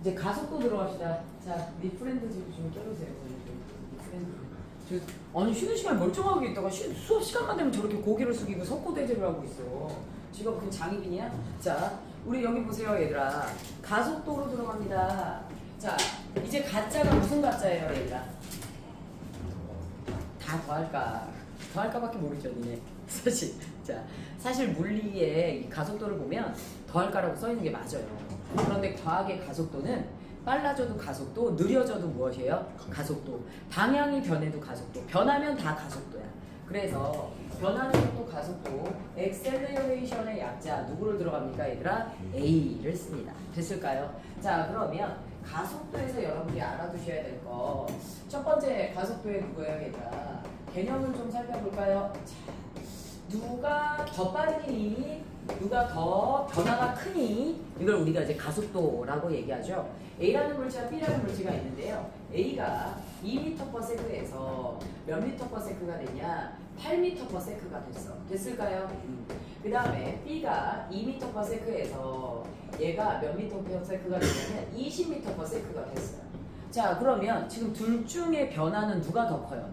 이제 가속도 들어갑시다. 자, 리프렌드 좀 껴주세요. 리프렌드. 아니 쉬는 시간 멀쩡하게 있다가 수업 시간만 되면 저렇게 고개를 숙이고 석고대죄를 하고 있어. 지가 그 장희빈이야? 자, 우리 여기 보세요 얘들아. 가속도로 들어갑니다. 자, 이제 가짜가 무슨 가짜예요 얘들아? 다 더할까밖에 모르죠 니네. 사실. 자, 사실 물리의 가속도를 보면 더할까라고 써있는 게 맞아요. 그런데 과학의 가속도는 빨라져도 가속도, 느려져도 무엇이에요? 가속도. 방향이 변해도 가속도. 변하면 다 가속도야. 그래서 변하는 속도 가속도, 엑셀레레이션의 약자 누구를 들어갑니까 얘들아? A를 씁니다. 됐을까요? 자, 그러면 가속도에서 여러분들이 알아두셔야 될 거 첫 번째 가속도의 누구예요 얘들아? 개념을 좀 살펴볼까요? 자, 누가 더 빠르니, 누가 더 변화가 크니, 이걸 우리가 이제 가속도라고 얘기하죠. A라는 물체와 B라는 물체가 있는데요. A가 2m/s에서 몇 m/s가 되냐? 8m/s가 됐어. 됐을까요? 그 다음에 B가 2m/s에서 얘가 몇 m/s가 되냐면 20m/s가 됐어요. 자, 그러면 지금 둘 중에 변화는 누가 더 커요?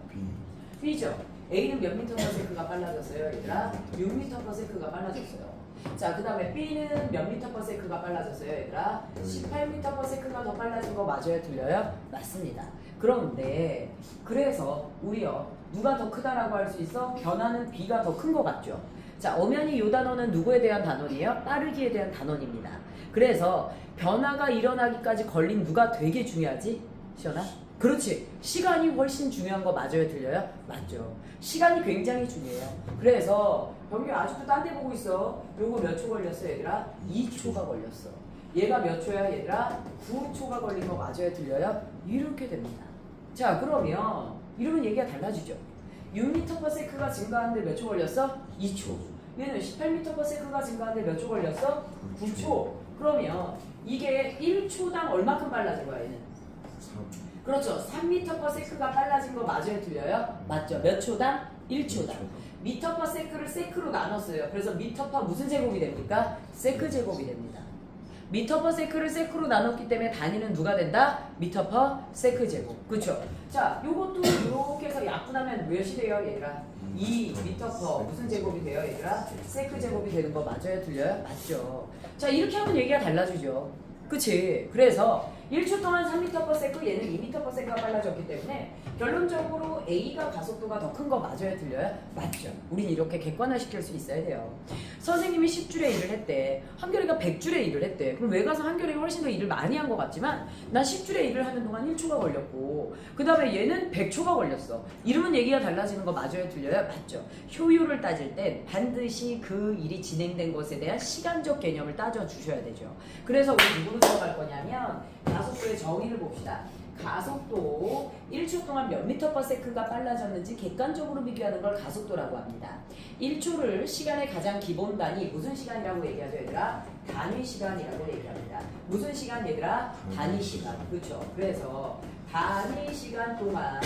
B죠. A는 몇 m/s가 빨라졌어요, 얘들아? 6m/s가 빨라졌어요. 자, 그 다음에 B는 몇 m/s가 빨라졌어요, 얘들아? 18m/s가 더 빨라진 거 맞아요, 틀려요? 맞습니다. 그런데 그래서 우리요 누가 더 크다라고 할 수 있어? 변화는 B가 더 큰 거 같죠? 자, 엄연히 이 단어는 누구에 대한 단원이에요? 빠르기에 대한 단원입니다. 그래서 변화가 일어나기까지 걸린 누가 되게 중요하지? 시연아? 그렇지. 시간이 훨씬 중요한 거 맞아요? 틀려요? 맞죠. 시간이 굉장히 중요해요. 그래서 병규 아직도 딴 데 보고 있어. 요거 몇 초 걸렸어 얘들아? 2초가 걸렸어. 얘가 몇 초야 얘들아? 9초가 걸린 거 맞아요? 틀려요? 이렇게 됩니다. 자, 그러면 이러면 얘기가 달라지죠. 6m/s가 증가하는데 몇 초 걸렸어? 2초. 얘는 18m/s가 증가하는데 몇 초 걸렸어? 9초. 그러면 이게 1초당 얼마큼 빨라진 거야 얘는? 그렇죠. 3m/s가 빨라진 거 맞아요? 틀려요? 맞죠. 몇 초당? 1초당. 미터/s를 세크로 나눴어요. 그래서 미터/, 무슨 제곱이 됩니까? 세크 제곱이 됩니다. 미터/s를 세크로 나눴기 때문에 단위는 누가 된다? 미터/세크 제곱. 그쵸? 자, 요것도 이렇게 해서 약분하면 몇이 돼요 얘들아? 2미터/ 무슨 제곱이 돼요 얘들아? 세크 제곱이 되는 거 맞아요? 틀려요? 맞죠. 자, 이렇게 하면 얘기가 달라지죠. 그치? 그래서 1초 동안 3m/s, 얘는 2m/s가 빨라졌기 때문에 결론적으로 A가 가속도가 더 큰 거 맞아요? 틀려요? 맞죠. 우린 이렇게 객관화시킬 수 있어야 돼요. 선생님이 10줄의 일을 했대. 한결이가 100줄의 일을 했대. 그럼 왜 가서 한결이가 훨씬 더 일을 많이 한 것 같지만 난 10줄의 일을 하는 동안 1초가 걸렸고 그 다음에 얘는 100초가 걸렸어. 이러면 얘기가 달라지는 거 맞아요? 틀려요? 맞죠. 효율을 따질 땐 반드시 그 일이 진행된 것에 대한 시간적 개념을 따져주셔야 되죠. 그래서 우리 누구로 들어갈 거냐면 가속도의 정의를 봅시다. 가속도 1초 동안 몇 m/s가 빨라졌는지 객관적으로 비교하는 걸 가속도라고 합니다. 1초를 시간의 가장 기본 단위 무슨 시간이라고 얘기하죠 얘들아? 단위 시간이라고 얘기합니다. 무슨 시간 얘들아? 단위 시간. 그렇죠. 그래서 단위 시간 동안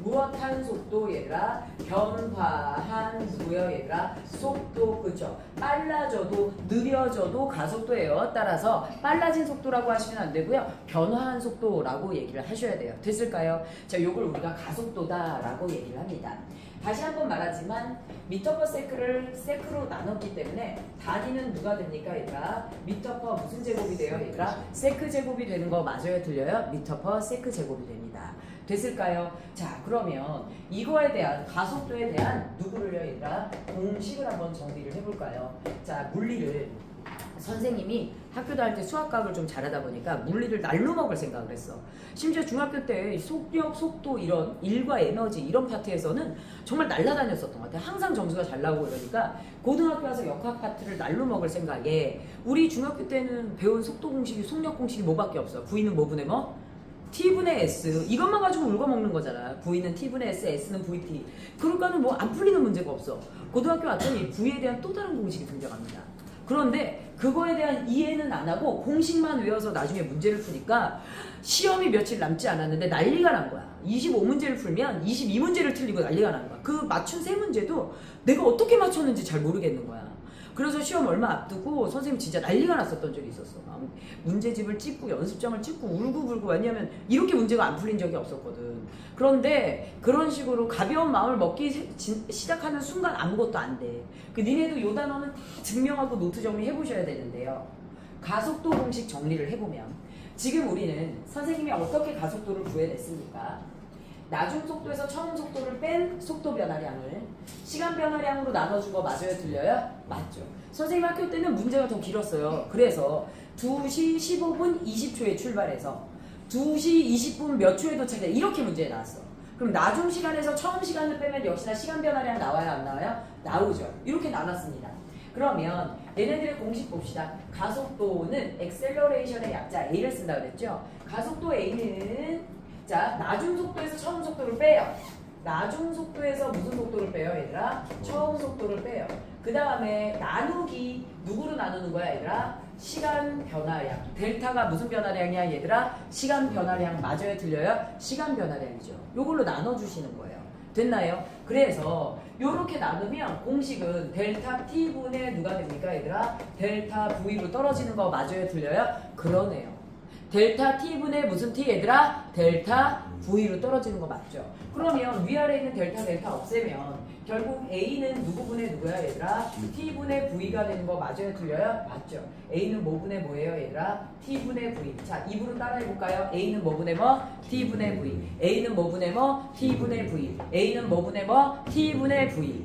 무엇한 속도 얘들아? 변화한 누구요 얘들아? 속도. 그쵸? 빨라져도 느려져도 가속도예요. 따라서 빨라진 속도라고 하시면 안 되고요. 변화한 속도라고 얘기를 하셔야 돼요. 됐을까요? 자, 요걸 우리가 가속도다라고 얘기를 합니다. 다시 한번 말하지만 미터/s를 세크로 나눴기 때문에 단위는 누가 됩니까 얘들아? 미터/ 무슨 제곱이 돼요 얘들아? 세크 제곱이 되는 거 맞아요? 틀려요? 미터/ 세크 제곱이 됩니다. 됐을까요? 자, 그러면 이거에 대한 가속도에 대한 누구를요 얘들아? 공식을 한번 정리를 해볼까요? 자, 물리를 선생님이 학교 다닐 때 수학과학을 좀 잘하다 보니까 물리를 날로 먹을 생각을 했어. 심지어 중학교 때 속력, 속도 이런 일과 에너지 이런 파트에서는 정말 날라다녔었던 것 같아요. 항상 점수가 잘 나오고 이러니까 고등학교 와서 역학 파트를 날로 먹을 생각에 우리 중학교 때는 배운 속도 공식이 속력 공식이 뭐밖에 없어. V는 뭐분의 뭐? T분의 S. 이것만 가지고 울거먹는 거잖아. V는 T분의 S, S는 VT. 그러니까는 뭐 안 풀리는 문제가 없어. 고등학교 왔더니 V에 대한 또 다른 공식이 등장합니다. 그런데 그거에 대한 이해는 안 하고 공식만 외워서 나중에 문제를 푸니까 시험이 며칠 남지 않았는데 난리가 난 거야. 25문제를 풀면 22문제를 틀리고 난리가 난 거야. 그 맞춘 3문제도 내가 어떻게 맞췄는지 잘 모르겠는 거야. 그래서 시험 얼마 앞두고 선생님 진짜 난리가 났었던 적이 있었어. 문제집을 찍고 연습장을 찍고 울고불고. 왜냐면 이렇게 문제가 안 풀린 적이 없었거든. 그런데 그런 식으로 가벼운 마음을 먹기 시작하는 순간 아무것도 안 돼. 니네도 요 단어는 다 증명하고 노트 정리해 보셔야 되는데요. 가속도 공식 정리를 해보면 지금 우리는 선생님이 어떻게 가속도를 구해냈습니까? 나중 속도에서 처음 속도를 뺀 속도 변화량을 시간 변화량으로 나눠준 거 맞아요? 틀려요? 맞죠. 선생님 학교 때는 문제가 더 길었어요. 그래서 2시 15분 20초에 출발해서 2시 20분 몇 초에 도착해. 이렇게 문제 나왔어. 그럼 나중 시간에서 처음 시간을 빼면 역시나 시간 변화량 나와요? 안 나와요? 나오죠. 이렇게 나눴습니다. 그러면 얘네들의 공식 봅시다. 가속도는 액셀러레이션의 약자 A를 쓴다 그랬죠? 가속도 A는 자, 나중 속도에서 처음 속도를 빼요. 나중 속도에서 무슨 속도를 빼요, 얘들아? 처음 속도를 빼요. 그 다음에 나누기 누구로 나누는 거야, 얘들아? 시간 변화량. 델타가 무슨 변화량이야, 얘들아? 시간 변화량. 맞아요, 틀려요? 시간 변화량이죠. 요걸로 나눠주시는 거예요. 됐나요? 그래서 요렇게 나누면 공식은 델타 T분의 누가 됩니까, 얘들아? 델타 V로 떨어지는 거 맞아요, 틀려요? 그러네요. 델타 T분의 무슨 T, 얘들아? 델타 V로 떨어지는 거 맞죠? 그러면 위아래에 있는 델타 없애면 결국 A는 누구분의 누구야, 얘들아? T분의 V가 되는 거 맞아요, 틀려요? 맞죠? A는 뭐분의 뭐예요, 얘들아? T분의 V. 자, 이분은 따라해볼까요? A는 뭐분의 뭐? T분의 V. A는 뭐분의 뭐? T분의 V. A는 뭐분의 뭐? T분의 V.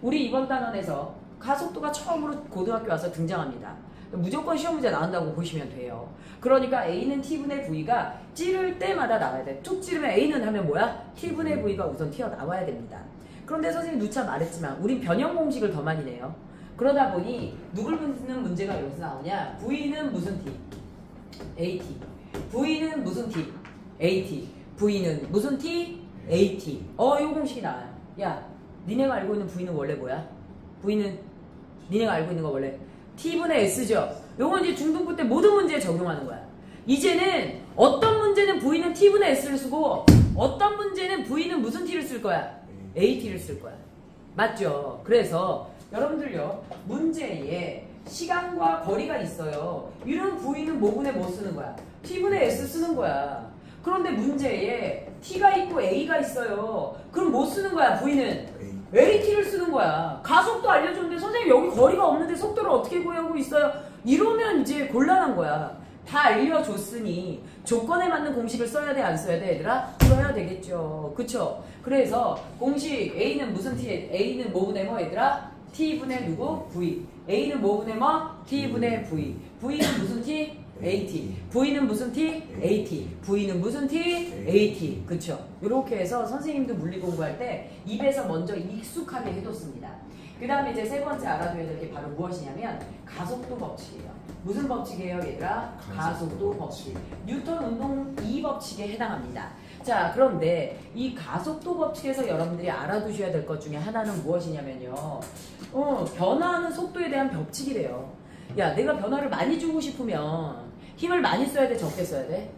우리 이번 단원에서 가속도가 처음으로 고등학교 와서 등장합니다. 무조건 시험 문제 나온다고 보시면 돼요. 그러니까 A는 T분의 V가 찌를 때마다 나와야 돼. 툭 찌르면 A는 하면 뭐야? T분의 V가 우선 튀어나와야 됩니다. 그런데 선생님 누차 말했지만 우린 변형 공식을 더 많이 내요. 그러다 보니 누굴 묻는 문제가 여기서 나오냐? V는 무슨 T? AT. V는 무슨 T? AT. V는 무슨 T? AT. 요 공식이 나와요. 야, 니네가 알고 있는 V는 원래 뭐야? V는 니네가 알고 있는 거 원래 T분의 S죠. 요건 이제 중등부 때 모든 문제에 적용하는 거야. 이제는 어떤 문제는 V는 T분의 S를 쓰고 어떤 문제는 V는 무슨 T를 쓸 거야? AT를 쓸 거야. 맞죠? 그래서 여러분들요, 문제에 시간과 거리가 있어요. 이런 V는 뭐분의 뭐 쓰는 거야? T분의 S 쓰는 거야. 그런데 문제에 T가 있고 A가 있어요. 그럼 뭐 쓰는 거야? V는? AT를 쓰는 거야. 가속도 알려줬는데 선생님 여기 거리가 없는데 속도를 어떻게 구하고 있어요? 이러면 이제 곤란한 거야. 다 알려줬으니 조건에 맞는 공식을 써야 돼, 안 써야 돼, 얘들아? 써야 되겠죠. 그쵸? 그래서 공식 A는 무슨 T? A는 뭐분의 뭐, 얘들아? T분의 누구? V. A는 뭐분의 뭐? T분의 V. V는 무슨 T? AT. V는 무슨 T? AT. V는 무슨 T? AT. 그쵸? 이렇게 해서 선생님도 물리 공부할 때 입에서 먼저 익숙하게 해뒀습니다. 그 다음에 이제 세 번째 알아둬야 될 게 바로 무엇이냐면 가속도 법칙이에요. 무슨 법칙이에요, 얘들아? 가속도 법칙. 뉴턴 운동 2법칙에 해당합니다. 자, 그런데 이 가속도 법칙에서 여러분들이 알아두셔야 될 것 중에 하나는 무엇이냐면요. 변화하는 속도에 대한 법칙이래요. 야, 내가 변화를 많이 주고 싶으면 힘을 많이 써야 돼, 적게 써야 돼?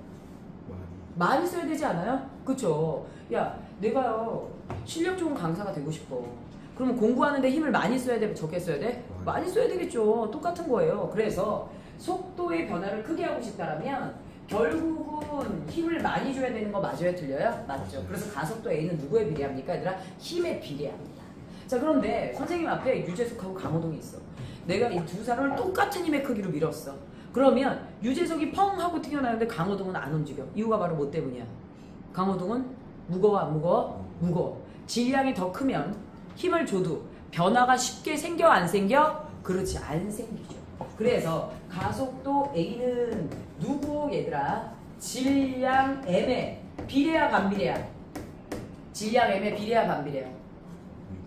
많이 써야 되지 않아요? 그쵸? 야, 내가요 실력 좋은 강사가 되고 싶어. 그러면 공부하는데 힘을 많이 써야 돼, 적게 써야 돼? 많이 써야 되겠죠. 똑같은 거예요. 그래서 속도의 변화를 크게 하고 싶다면 결국은 힘을 많이 줘야 되는 거 맞아요? 틀려요? 맞죠. 그래서 가속도 A는 누구에 비례합니까, 얘들아? 힘에 비례합니다. 자, 그런데 선생님 앞에 유재석하고 강호동이 있어. 내가 이 두 사람을 똑같은 힘의 크기로 밀었어. 그러면 유재석이 펑 하고 튀어나오는데 강호동은 안 움직여. 이유가 바로 뭐 때문이야? 강호동은 무거워, 안 무거워? 무거워. 질량이 더 크면 힘을 줘도 변화가 쉽게 생겨, 안 생겨? 그렇지, 안 생기죠. 그래서 가속도 A는 누구, 얘들아? 질량 M에 비례야, 반비례야? 질량 M에 비례야, 반비례야?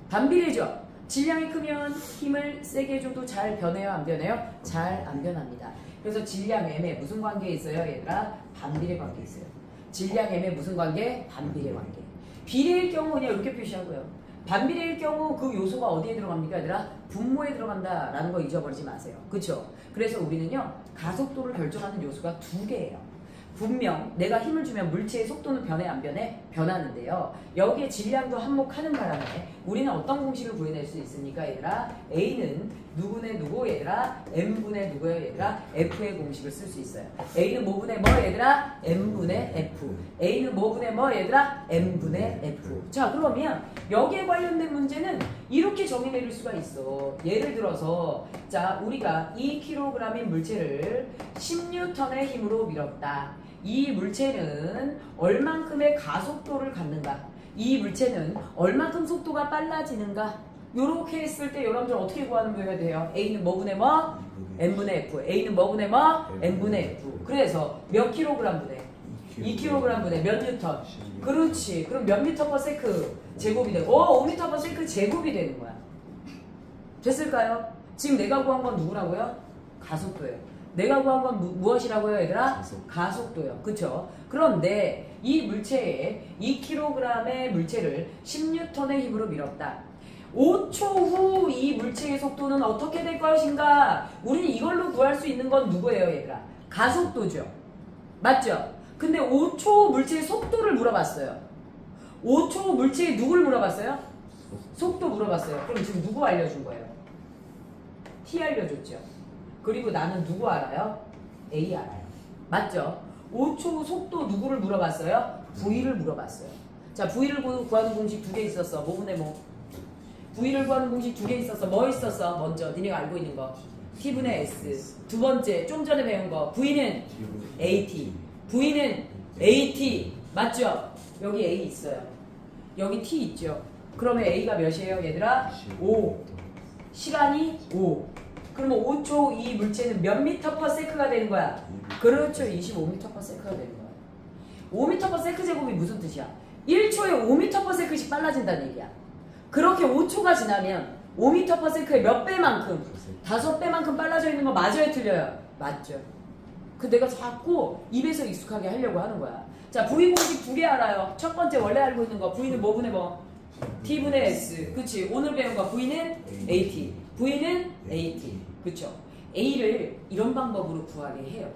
반비례죠. 질량이 크면 힘을 세게 줘도 잘 변해요, 안 변해요? 잘 안 변합니다. 그래서 질량 M에 무슨 관계 있어요, 얘들아? 반비례 관계 있어요. 질량 M에 무슨 관계? 반비례 관계. 비례일 경우 그냥 이렇게 표시하고요. 반비례일 경우 그 요소가 어디에 들어갑니까, 얘들아? 분모에 들어간다라는 거 잊어버리지 마세요. 그쵸? 그래서 우리는요, 가속도를 결정하는 요소가 두 개예요. 분명 내가 힘을 주면 물체의 속도는 변해, 안 변해? 변하는데요. 여기에 질량도 한몫하는 바람에 우리는 어떤 공식을 구해낼 수 있습니까, 얘들아? A는 누구네 누구 얘들아? n분의 누구예요 얘들아? f의 공식을 쓸 수 있어요. a는 뭐분의 뭐 얘들아? n분의 f. a는 뭐분의 뭐 얘들아? n분의 f. 자 그러면 여기에 관련된 문제는 이렇게 정의 내릴 수가 있어. 예를 들어서 자 우리가 2kg인 물체를 10N의 힘으로 밀었다. 이 물체는 얼만큼의 가속도를 갖는가? 이 물체는 얼만큼 속도가 빨라지는가? 요렇게 했을 때 여러분들 어떻게 구하는 거야 돼요? A는 뭐분의 뭐? n분의 f. A는 뭐분의 뭐? n분의 f. 그래서 몇 킬로그램 분의? 2kg 분의 몇 뉴턴? 그렇지. 그럼 몇 미터 퍼 세크 제곱이 되고 5미터 퍼 세크 제곱이 되는 거야. 됐을까요? 지금 내가 구한 건 누구라고요? 가속도예요. 내가 구한 건 무엇이라고요 얘들아? 가속도요. 그쵸? 그런데 이 물체에 2kg의 물체를 10N의 힘으로 밀었다. 5초 후 이 물체의 속도는 어떻게 될 것인가? 우리는 이걸로 구할 수 있는 건 누구예요 얘들아? 가속도죠. 맞죠? 근데 5초 후 물체의 속도를 물어봤어요. 5초 후 물체의 누구를 물어봤어요? 속도 물어봤어요. 그럼 지금 누구 알려준 거예요? T 알려줬죠. 그리고 나는 누구 알아요? A 알아요. 맞죠? 5초 후 속도 누구를 물어봤어요? V를 물어봤어요. 자, V를 구하는 공식 2개 있었어. 뭐분의 뭐? V를 구하는 공식 2개 있었어. 뭐 있었어? 먼저 니네가 알고 있는 거 T분의 S. 두 번째 좀 전에 배운 거 V는 AT. V는 AT. 맞죠? 여기 A 있어요. 여기 T 있죠. 그러면 A가 몇이에요 얘들아? 5. 시간이 5. 그러면 5초 이 물체는 몇 미터 퍼 세크가 되는 거야? 그렇죠. 25미터 퍼 세크가 되는 거야. 5미터 퍼 세크 제곱이 무슨 뜻이야? 1초에 5미터 퍼 세크씩 빨라진다는 얘기야. 그렇게 5초가 지나면 5미터 퍼 세크의 몇 배만큼? 5배만큼 빨라져 있는 거 맞아요? 틀려요? 맞죠. 그 내가 자꾸 입에서 익숙하게 하려고 하는 거야. 자, V 공식 2개 알아요. 첫 번째 원래 알고 있는 거 V는 뭐분의 뭐? T분의 S. 그치? 오늘 배운 거 V는 AT. V는 AT. 그쵸? A를 이런 방법으로 구하게 해요.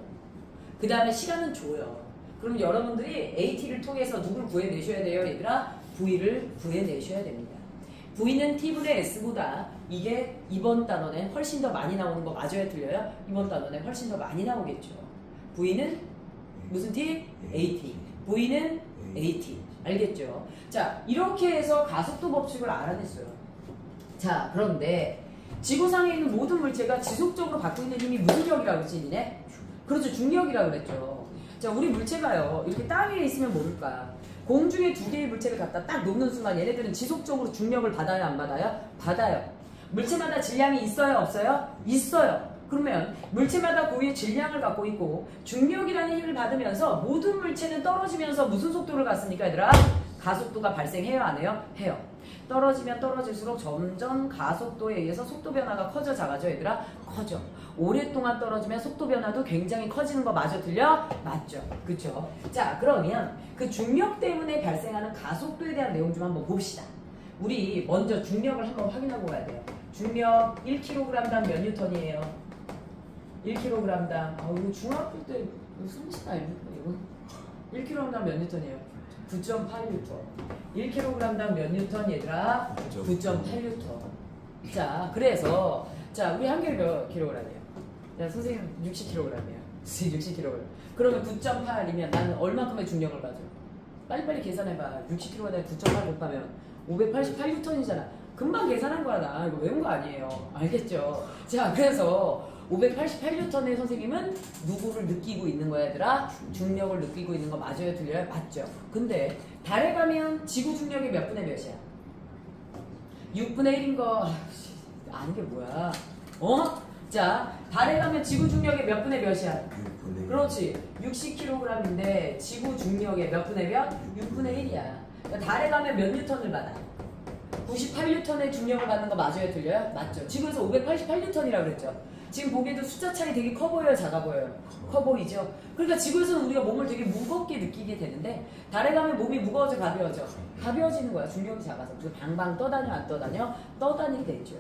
그 다음에 시간은 줘요. 그럼 여러분들이 AT를 통해서 누굴 구해내셔야 돼요 얘들아? V를 구해내셔야 됩니다. V는 T분의 S보다 이게 이번 단원에 훨씬 더 많이 나오는 거 맞아요? 틀려요? 이번 단원에 훨씬 더 많이 나오겠죠. V는 무슨 T? AT. V는 AT. 알겠죠? 자, 이렇게 해서 가속도 법칙을 알아냈어요. 자, 그런데 지구상에 있는 모든 물체가 지속적으로 갖고 있는 힘이 무슨 력이라고 그랬지, 니네? 그렇죠. 중력이라고 그랬죠. 자, 우리 물체가요. 이렇게 땅 위에 있으면 모를까? 공중에 2개의 물체를 갖다 딱 놓는 순간 얘네들은 지속적으로 중력을 받아요? 안 받아요? 받아요. 물체마다 질량이 있어요? 없어요? 있어요. 그러면 물체마다 고유의 질량을 갖고 있고 중력이라는 힘을 받으면서 모든 물체는 떨어지면서 무슨 속도를 갔습니까 얘들아? 가속도가 발생해요? 안 해요? 해요. 떨어지면 떨어질수록 점점 가속도에 의해서 속도 변화가 커져 작아져 얘들아? 커져. 오랫동안 떨어지면 속도 변화도 굉장히 커지는 거 맞아 틀려? 맞죠. 그쵸? 자, 그러면 그 중력 때문에 발생하는 가속도에 대한 내용 좀 한번 봅시다. 우리 먼저 중력을 한번 확인하고 가야 돼요. 중력 1kg당 몇 뉴턴이에요? 1kg당. 이거 중학교 때 숨쉬나 이거? 1kg당 몇 뉴턴이에요? 9.8뉴턴. 1kg당 몇 뉴턴 얘들아? 9.8뉴턴. 자, 그래서 자, 우리 한결 몇 킬로그램이에요? 야, 선생님 60kg이에요. 60kg. 그러면 9.8이면 나는 얼마큼의 중력을 가져? 빨리빨리 계산해봐. 60kg에 9.8 곱하면 588뉴턴이잖아. 금방 계산한 거야. 나 이거 외운 거 아니에요. 알겠죠? 자, 그래서 588뉴턴의 선생님은 누구를 느끼고 있는 거야 얘들아? 중력을 느끼고 있는 거 맞아요? 틀려요? 맞죠? 근데 달에 가면 지구 중력이 몇 분의 몇이야? 6분의 1인 거 아는 게 뭐야? 자, 달에 가면 지구 중력의 몇 분의 몇이야? 6분의 그렇지. 60kg인데 지구 중력의 몇 분의 몇? 6분의 1이야. 그러니까 달에 가면 몇 뉴턴을 받아? 98뉴턴의 중력을 받는 거 맞아요? 틀려요? 맞죠. 지구에서 588뉴턴이라고 그랬죠. 지금 보기에도 숫자 차이 되게 커 보여요? 작아 보여요? 커 보이죠? 그러니까 지구에서는 우리가 몸을 되게 무겁게 느끼게 되는데 달에 가면 몸이 무거워져 가벼워져? 가벼워지는 거야. 중력이 작아서. 그래서 방방 떠다녀 안 떠다녀? 떠다니게 되죠.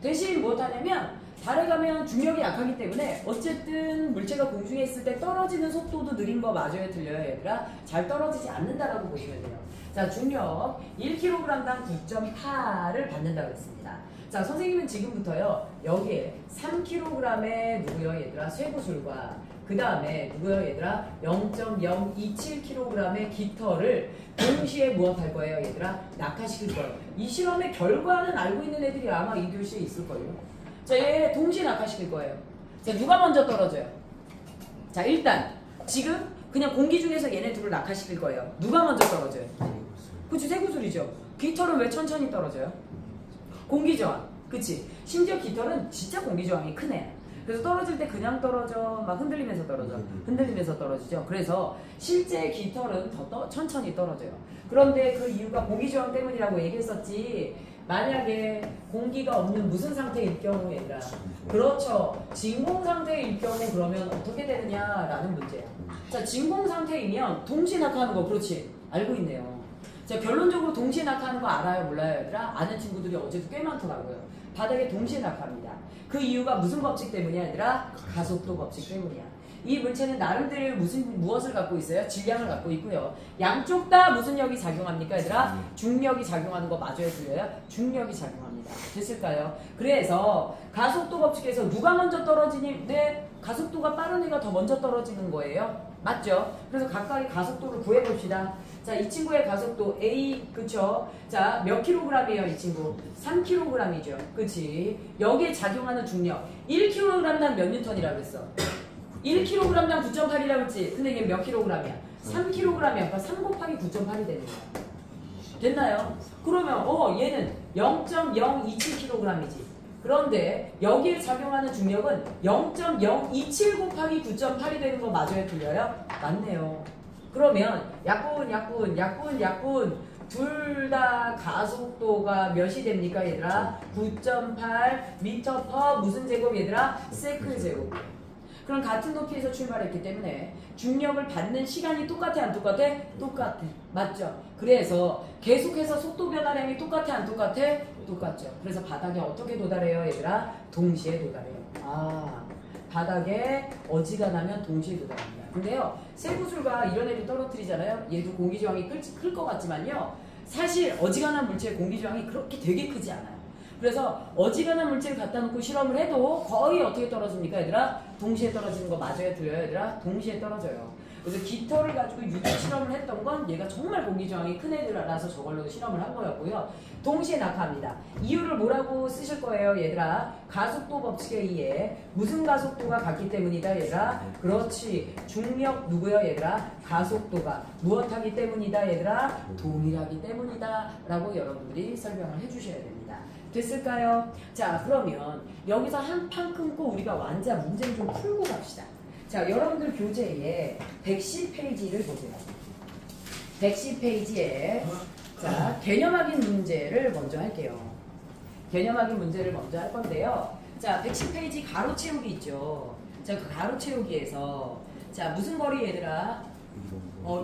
대신 뭐 하냐면 달에 가면 중력이 약하기 때문에 어쨌든 물체가 공중에 있을 때 떨어지는 속도도 느린 거 맞아요? 틀려요? 얘들아? 잘 떨어지지 않는다라고 보시면 돼요. 자, 중력 1kg당 9.8을 받는다고 했습니다. 자, 선생님은 지금부터요 여기에 3kg의 누구요 얘들아 쇠구슬과 그 다음에 누구요 얘들아 0.027kg의 깃털을 동시에 무엇할 거예요 얘들아 낙하시킬 거예요. 이 실험의 결과는 알고 있는 애들이 아마 이 교시에 있을 거예요. 자, 얘 동시에 낙하시킬 거예요. 자, 누가 먼저 떨어져요? 자, 일단 지금 그냥 공기 중에서 얘네 둘을 낙하시킬 거예요. 누가 먼저 떨어져요? 그치, 쇠구슬이죠. 깃털은 왜 천천히 떨어져요? 공기 저항. 그치? 심지어 깃털은 진짜 공기 저항이 크네. 그래서 떨어질 때 그냥 떨어져, 막 흔들리면서 떨어져. 흔들리면서 떨어지죠. 그래서 실제 깃털은 더 천천히 떨어져요. 그런데 그 이유가 공기 저항 때문이라고 얘기했었지. 만약에 공기가 없는 무슨 상태일 경우 얘들아. 그렇죠. 진공 상태일 경우 그러면 어떻게 되느냐라는 문제야. 자, 진공 상태이면 동시에 낙하하는 거 그렇지. 알고 있네요. 자, 결론적으로 동시에 낙하하는 거 알아요? 몰라요? 얘들아? 아는 친구들이 어제도 꽤 많더라고요. 바닥에 동시에 낙하합니다. 그 이유가 무슨 법칙 때문이야 얘들아? 가속도 법칙 때문이야. 이 물체는 나름대로 무엇을 갖고 있어요? 질량을 갖고 있고요. 양쪽 다 무슨力이 작용합니까 얘들아? 중력이 작용하는 거 맞아요? 틀려요? 중력이 작용합니다. 됐을까요? 그래서 가속도 법칙에서 누가 먼저 떨어지니? 네, 가속도가 빠른 애가 더 먼저 떨어지는 거예요. 맞죠? 그래서 각각의 가속도를 구해봅시다. 자, 이 친구의 가속도 A, 그쵸? 자, 몇 킬로그램이에요, 이 친구? 3kg이죠. 그치? 여기에 작용하는 중력. 1kg당 몇 뉴턴이라고 그랬어? 1kg당 9.8이라고 했지? 근데 이게 몇 킬로그램이야? 3kg이야. 그러니까 3 곱하기 9.8이 되는 거야. 됐나요? 그러면, 얘는 0.027kg이지. 그런데 여기에 작용하는 중력은 0.027 곱하기 9.8이 되는 거 맞아요? 틀려요? 맞네요. 그러면 약분 둘 다 가속도가 몇이 됩니까 얘들아? 9.8 미터 퍼 무슨 제곱 얘들아? 세컨 제곱. 그럼 같은 높이에서 출발했기 때문에 중력을 받는 시간이 똑같아 안 똑같아? 똑같아. 맞죠? 그래서 계속해서 속도 변화량이 똑같아 안 똑같아? 똑같죠. 그래서 바닥에 어떻게 도달해요 얘들아? 동시에 도달해요. 바닥에 어지간하면 동시에 도달합니다. 근데요, 쇠구슬과 이런 애를 떨어뜨리잖아요. 얘도 공기저항이 클 것 같지만요. 사실 어지간한 물체의 공기저항이 그렇게 되게 크지 않아요. 그래서 어지간한 물체를 갖다 놓고 실험을 해도 거의 어떻게 떨어집니까 얘들아? 동시에 떨어지는 거 맞아요? 틀려요 얘들아? 동시에 떨어져요. 그래서 깃털을 가지고 유기 실험을 했던 건 얘가 정말 공기저항이 큰 애들이라서 저걸로 실험을 한 거였고요. 동시에 낙하합니다. 이유를 뭐라고 쓰실 거예요 얘들아? 가속도 법칙에 의해 무슨 가속도가 같기 때문이다 얘들아? 그렇지. 중력 누구요 얘들아? 가속도가 무엇하기 때문이다 얘들아? 동일하기 때문이다 라고 여러분들이 설명을 해주셔야 됩니다. 됐을까요? 자, 그러면 여기서 한 판 끊고 우리가 완자 문제를 좀 풀고 갑시다. 자, 여러분들 교재에 110페이지를 보세요. 110페이지에 자, 개념 확인 문제를 먼저 할게요. 개념 확인 문제를 먼저 할 건데요. 자, 110페이지 가로 채우기 있죠. 자, 그 가로 채우기에서 자, 무슨 거리 얘들아?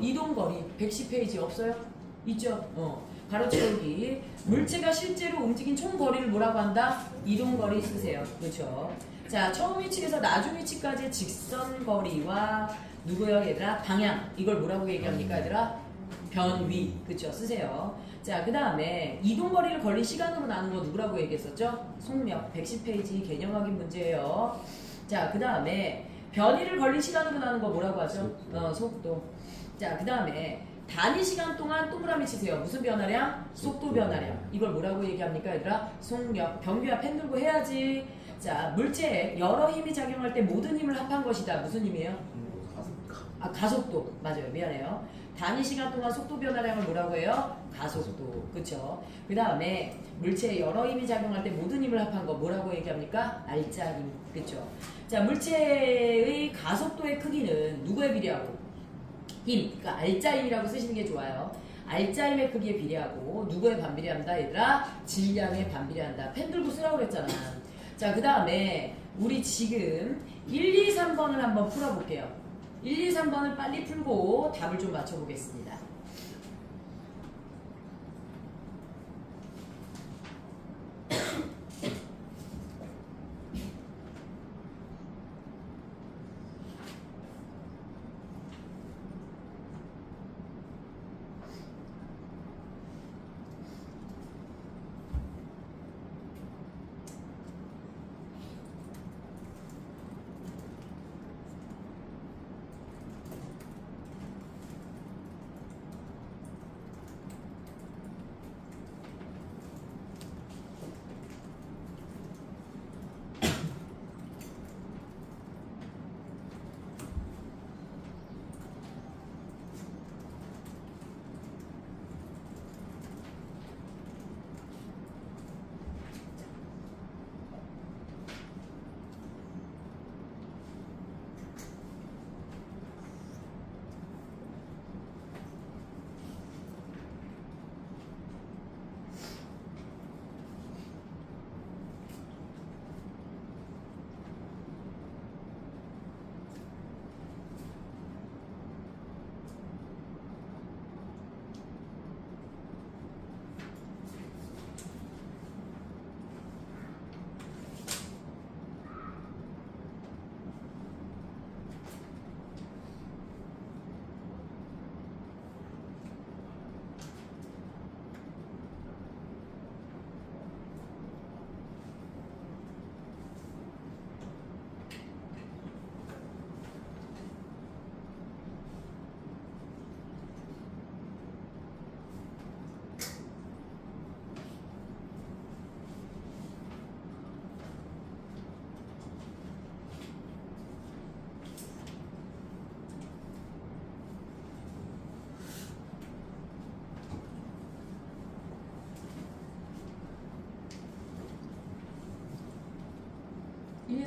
이동 거리. 110페이지 없어요? 있죠? 가로 채우기. 물체가 실제로 움직인 총 거리를 뭐라고 한다? 이동 거리 쓰세요. 그렇죠? 자, 처음 위치에서 나중 위치까지의 직선 거리와 누구요 얘들아? 방향. 이걸 뭐라고 얘기합니까 얘들아? 변위. 그쵸? 쓰세요. 자, 그 다음에 이동 거리를 걸린 시간으로 나눈 거 누구라고 얘기했었죠? 속력. 110페이지 개념 확인 문제예요. 자, 그 다음에 변위를 걸린 시간으로 나눈 거 뭐라고 하죠? 속도. 자, 그 다음에 단위 시간 동안 동그라미 치세요. 무슨 변화량? 속도 변화량. 이걸 뭐라고 얘기합니까 얘들아? 속력. 변기와 펜 들고 해야지. 자, 물체에 여러 힘이 작용할 때 모든 힘을 합한 것이다. 무슨 힘이에요? 가속도. 맞아요. 미안해요. 단위 시간 동안 속도 변화량을 뭐라고 해요? 가속도. 그쵸? 그 다음에 물체에 여러 힘이 작용할 때 모든 힘을 합한 거 뭐라고 얘기합니까? 알짜 힘. 그쵸? 자, 물체의 가속도의 크기는 누구에 비례하고? 힘. 그러니까 알짜 힘이라고 쓰시는 게 좋아요. 알짜 힘의 크기에 비례하고 누구에 반비례한다 얘들아? 질량에 반비례한다. 펜 들고 쓰라고 그랬잖아. 자, 그 다음에 우리 지금 1, 2, 3번을 한번 풀어볼게요. 1, 2, 3번을 빨리 풀고 답을 좀 맞춰보겠습니다.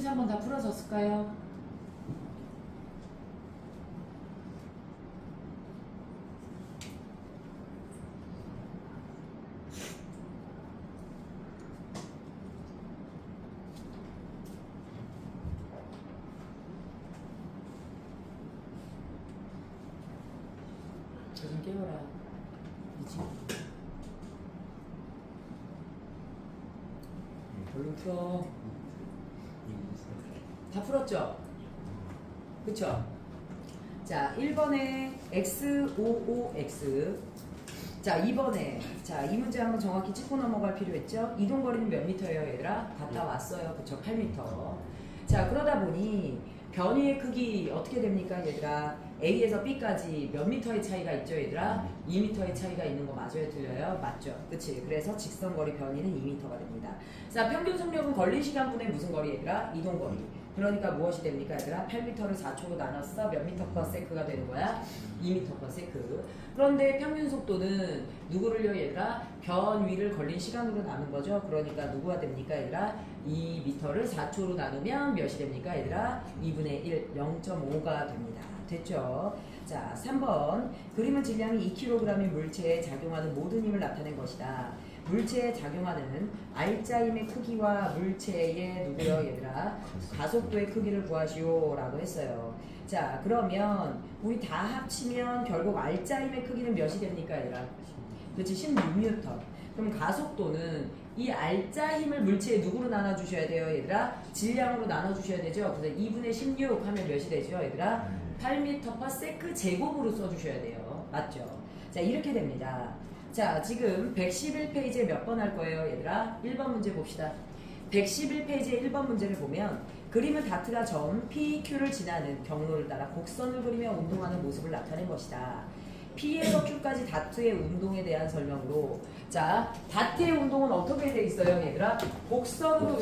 1, 3번 다 풀어졌을까요? 저 좀 깨워라. 미치. 얼른 풀어. 다 풀었죠? 그쵸? 자, 1번에 x55x. 자, 2번에 자, 이 문제 한번 정확히 짚고 넘어갈 필요 있죠? 이동거리는 몇 미터예요, 얘들아? 갔다 왔어요. 그쵸? 8미터. 자, 그러다 보니 변위의 크기 어떻게 됩니까, 얘들아? A에서 B까지 몇 미터의 차이가 있죠, 얘들아? 2미터의 차이가 있는 거 맞아요, 틀려요? 맞죠? 그치? 그래서 직선거리 변위는 2미터가 됩니다. 자, 평균 속력은 걸린 시간분의 무슨 거리, 얘들아? 이동거리. 그러니까 무엇이 됩니까, 얘들아? 8m를 4초로 나눴어. 몇 미터 퍼 세크가 되는 거야? 2미터 퍼 세크. 그런데 평균 속도는 누구를요, 얘들아? 변위를 걸린 시간으로 나눈 거죠. 그러니까 누구가 됩니까, 얘들아? 2미터를 4초로 나누면 몇이 됩니까, 얘들아? 2분의 1, 0.5가 됩니다. 됐죠? 자, 3번. 그림은 질량이 2kg의 물체에 작용하는 모든 힘을 나타낸 것이다. 물체에 작용하는 R자임의 크기와 물체의 누구요, 얘들아? 가속도의 크기를 구하시오 라고 했어요. 자, 그러면 우리 다 합치면 결국 R자임의 크기는 몇이 됩니까, 얘들아? 그렇지, 16N. 그럼 가속도는 이 R자 힘을 물체에 누구로 나눠주셔야 돼요, 얘들아? 질량으로 나눠주셔야 되죠? 그래서 2분의 16 하면 몇이 되죠, 얘들아? 8m/s 제곱으로 써주셔야 돼요. 맞죠? 자, 이렇게 됩니다. 자, 지금 111페이지에 몇 번 할 거예요, 얘들아? 1번 문제 봅시다. 111페이지의 1번 문제를 보면 그림은 다트가 점 PQ를 지나는 경로를 따라 곡선을 그리며 운동하는 모습을 나타낸 것이다. P에서 Q까지 다트의 운동에 대한 설명으로, 자, 다트의 운동은 어떻게 되어 있어요, 얘들아? 곡선으로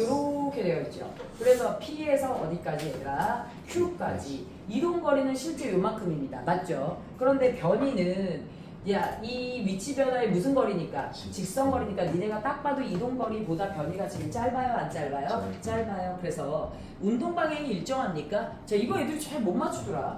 이렇게 되어 있죠. 그래서 P에서 어디까지, 얘들아? Q까지. 이동거리는 실제 요만큼입니다. 맞죠? 그런데 변이는 야, 이 위치 변화의 무슨 거리니까? 직선거리니까 니네가 딱 봐도 이동거리보다 변이가 지금 짧아요, 안 짧아요? 짧아요. 그래서 운동방향이 일정합니까? 자, 이거 애들이 잘 못 맞추더라.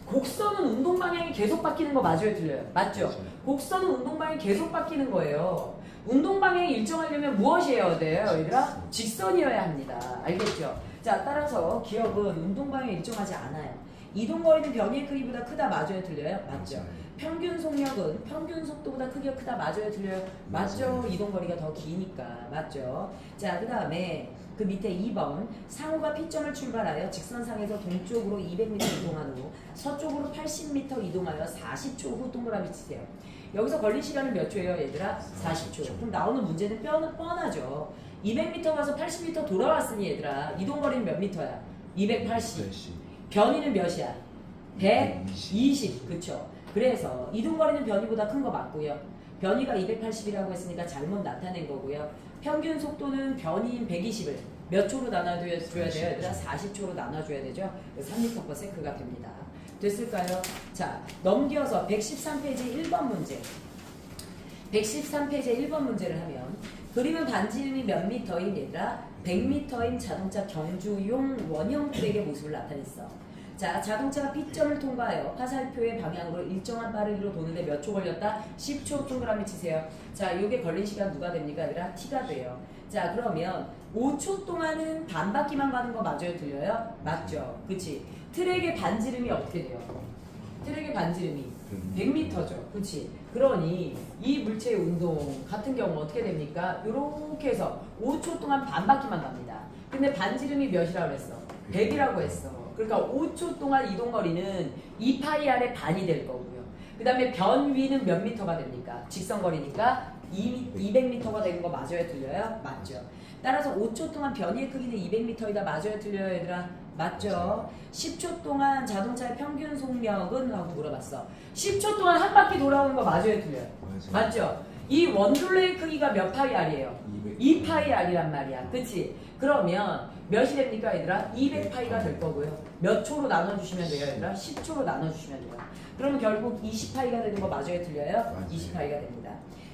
곡선은 운동방향이 계속 바뀌는 거 맞아요, 틀려요? 맞죠? 곡선은 운동방향이 계속 바뀌는 거예요. 운동방향이 일정하려면 무엇이어야 돼요, 얘들아? 직선이어야 합니다. 알겠죠? 자, 따라서 기억은 운동방향이 일정하지 않아요. 이동거리는 변이의 크기보다 크다, 맞아요, 틀려요? 맞죠? 평균 속력은 평균 속도보다 크기가 크다, 맞아요, 틀려요? 맞죠? 이동거리가 더 기니까. 맞죠? 자, 그 다음에 그 밑에 2번. 상호가 P점을 출발하여 직선상에서 동쪽으로 200m 이동한 후 서쪽으로 80m 이동하여 40초 후 동그라미 치세요. 여기서 걸린 시간은 몇 초예요, 얘들아? 40초. 그럼 나오는 문제는 뻔하죠. 200m 가서 80m 돌아왔으니, 얘들아, 이동거리는 몇 미터야? 280. 변이는 몇이야? 120. 그쵸? 그래서 이동거리는 변이보다 큰 거 맞고요. 변이가 280이라고 했으니까 잘못 나타낸 거고요. 평균 속도는 변이인 120을 몇 초로 나눠줘야 돼요? 얘들아, 40초로 나눠줘야 되죠? 3m/s가 됩니다. 됐을까요? 자, 넘겨서 113페이지 1번 문제. 113페이지 1번 문제를 하면 그림은 반지름이 몇 미터인, 얘들아? 100m인 자동차 경주용 원형 트랙의 모습을 나타냈어. 자, 자동차가 P점을 통과하여 화살표의 방향으로 일정한 빠르기로 도는데 몇 초 걸렸다? 10초 동그라미 치세요. 자, 이게 걸린 시간 누가 됩니까, 얘들아? T가 돼요. 자, 그러면 5초 동안은 반바퀴만 가는 거 맞아요, 들려요? 맞죠? 그치? 트랙의 반지름이 어떻게 돼요? 트랙의 반지름이 100m죠. 그치? 그러니 이 물체의 운동 같은 경우 어떻게 됩니까? 이렇게 해서 5초 동안 반바퀴만 갑니다. 근데 반지름이 몇이라고 했어? 100이라고 했어. 그러니까 5초 동안 이동거리는 2파이r의 반이 될 거고요. 그 다음에 변위는 몇 미터가 됩니까? 직선거리니까 200m가 되는 거 맞아요, 틀려요? 맞죠. 따라서 5초 동안 변이의 크기는 200m이다, 맞아요, 틀려요, 얘들아? 맞죠. 10초 동안 자동차의 평균 속력은? 하고 물어봤어. 10초 동안 한 바퀴 돌아오는 거 맞아요, 틀려요? 맞죠. 이 원둘레의 크기가 몇 파이r이에요? 2파이r이란 말이야. 그치? 그러면 몇이 됩니까, 얘들아? 200파이가 될 거고요. 몇 초로 나눠주시면 돼요, 얘들아? 10초로 나눠주시면 돼요. 그러면 결국 20파이가 되는 거 맞아요, 틀려요? 20파이가 됩니다.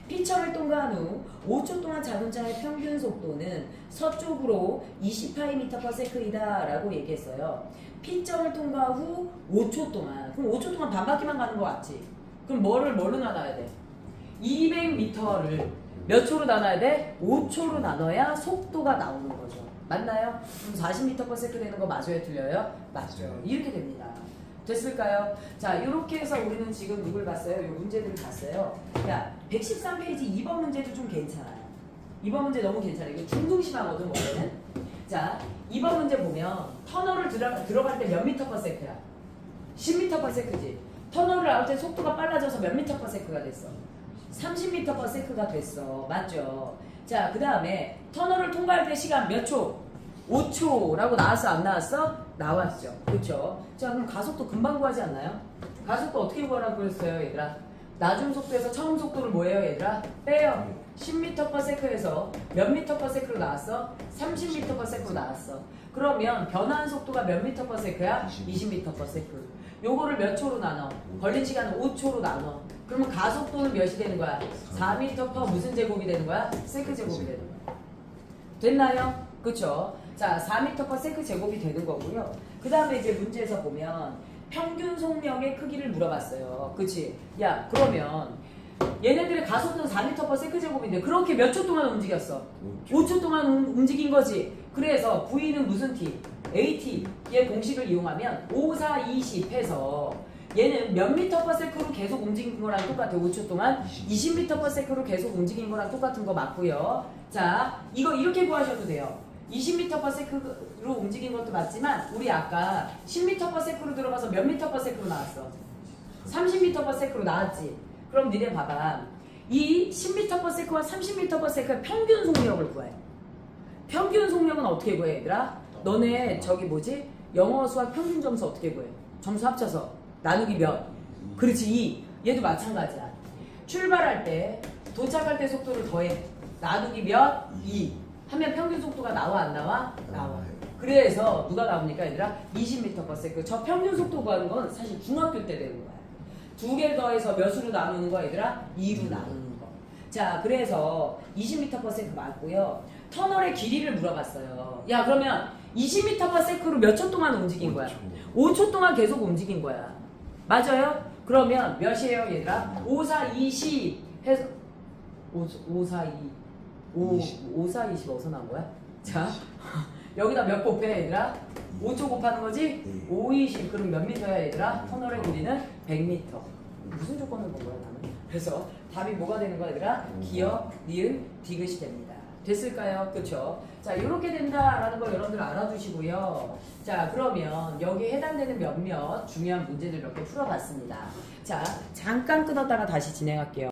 피청을 통과한 후 5초 동안 자동차의 평균 속도는 서쪽으로 28m/s이다 라고 얘기했어요. 피점을 통과 후 5초 동안. 그럼 5초 동안 반바퀴만 가는 거 맞지? 그럼 뭘로 나눠야 돼? 200m를 몇 초로 나눠야 돼? 5초로 나눠야 속도가 나오는 거죠. 맞나요? 그럼 40m/s 되는 거 맞아요? 틀려요? 맞죠. 이렇게 됩니다. 됐을까요? 자, 이렇게 해서 우리는 지금 누굴 봤어요? 이 문제들을 봤어요. 야, 113페이지 2번 문제도 좀 괜찮아요. 2번 문제 너무 괜찮아요. 이거 중등심하거든, 원래는. 자, 2번 문제 보면 터널을 들어갈 때 몇 m/s야? 10m/s지. 터널을 나올 때 속도가 빨라져서 몇 m/s가 됐어? 30m/s가 됐어. 맞죠? 자, 그 다음에 터널을 통과할 때 시간 몇 초? 5초라고 나왔어? 안 나왔어? 나왔죠. 그쵸? 자, 그럼 가속도 금방 구하지 않나요? 가속도 어떻게 구하라고 그랬어요, 얘들아? 낮은 속도에서 처음 속도를 뭐예요, 얘들아? 빼요. 10m/s에서 몇 m/s로 나왔어? 30m/s로 나왔어. 그러면 변화한 속도가 몇 m/s야? 20m/s. 요거를 몇 초로 나눠? 걸린 시간은 5초로 나눠. 그러면 가속도는 몇이 되는 거야? 4m/s 무슨 제곱이 되는 거야? 세크 제곱이 되는 거야. 됐나요? 그쵸? 자, 4m/s 제곱이 되는 거고요. 그 다음에 이제 문제에서 보면 평균 속력의 크기를 물어봤어요. 그치? 야, 그러면 얘네들의 가속도는 4m/s 제곱인데 그렇게 몇 초 동안 움직였어? 5초 동안 움직인 거지. 그래서 V는 무슨 t? AT의 공식을 이용하면 5, 4, 20 해서 얘는 몇 m/s로 계속 움직인 거랑 똑같아. 5초 동안 20m/s로 계속 움직인 거랑 똑같은 거 맞고요. 자, 이거 이렇게 구하셔도 돼요. 20m/s로 움직인 것도 맞지만 우리 아까 10m/s로 들어가서 몇 m/s로 나왔어? 30m/s로 나왔지. 그럼 니네 봐봐. 이 10m/s와 30m/s의 평균 속력을 구해. 평균 속력은 어떻게 구해, 얘들아? 너네 저기 뭐지? 영어 수학 평균 점수 어떻게 구해? 점수 합쳐서 나누기 몇? 그렇지, 2. 얘도 마찬가지야. 출발할 때 도착할 때 속도를 더해. 나누기 몇? 2. 하면 평균 속도가 나와 안 나와? 나와. 그래서 누가 나옵니까, 얘들아? 20m/s. 저 평균 속도 구하는 건 사실 중학교 때 되는 거야. 두 개 더해서 몇으로 나누는 거, 얘들아? 2로 나누는 거. 자, 그래서 20m/s 맞고요. 터널의 길이를 물어봤어요. 야, 그러면 20m/s로 몇 초 동안 움직인 거야? 5초 동안 계속 움직인 거야. 맞아요? 그러면 몇이에요, 얘들아? 5, 4, 20 해서 5, 4, 2 5, 4, 20 어디서 나온 거야? 자, 여기다 몇 곱해, 얘들아? 5초 곱하는 거지? 5, 20. 그럼 몇 미터야, 얘들아? 터널의 길이는 100m. 무슨 조건을 본 거야, 나는? 그래서 답이 뭐가 되는 거야, 얘들아? 기역, 니은, 디귿이 됩니다. 됐을까요? 그쵸? 자, 이렇게 된다라는 걸 여러분들 알아두시고요. 자, 그러면 여기에 해당되는 몇몇 중요한 문제들 몇 개 풀어봤습니다. 자, 잠깐 끊었다가 다시 진행할게요.